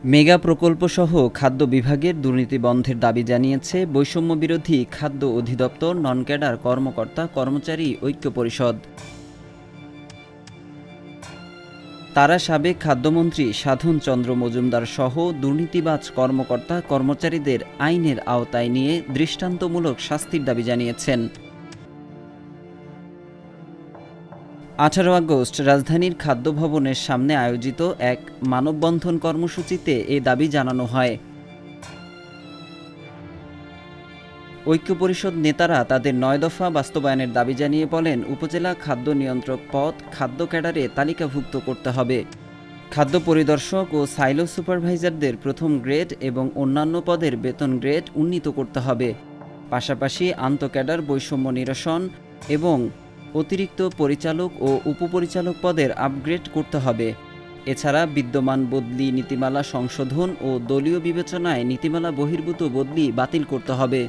Mega প্রকল্পসহ খাদ্য বিভাগের দুর্নীতি বন্ধের দাবি জানিয়েছে বৈষম্যবিরোধী খাদ্য অধিদপ্তর নন ক্যাডার কর্মকর্তা কর্মচারী ঐক্য পরিষদ। তারা সাবেক খাদ্যমন্ত্রী সাধন চন্দ্র মজুমদার সহ দুর্নীতিবাজ কর্মকর্তা কর্মচারীদের আইনের আওতায় নিয়ে দৃষ্টান্তমূলক শাস্তির দাবি জানিয়েছেন। 18 আগস্ট রাজধানীর খাদ্য ভবনের সামনে আয়োজিত এক মানববন্ধন কর্মসূচিতে এ দাবি জানানো হয়। ঐক্য পরিষদ নেতারা তাদের 9 দফা বাস্তবায়নের দাবি জানিয়ে বলেন, উপজেলা খাদ্য নিয়ন্ত্রক পদ খাদ্য ক্যাডারে তালিকাভুক্ত করতে হবে। খাদ্য পরিদর্শক ও সাইলো সুপারভাইজারদের প্রথম গ্রেড এবং অন্যান্য পদের বেতন গ্রেড উন্নীত করতে হবে। পাশাপাশি আন্তঃক্যাডার বৈষম্য নিরসন এবং অতিরিক্ত পরিচালক ও উপপরিচালক পদের আপগ্রেড করতে হবে। এছাড়া বিদ্যমান বদলি নীতিমালা সংশোধন ও দলীয় বিবেচনায় নীতিমালা বহির্ভূত বদলি বাতিল করতে হবে।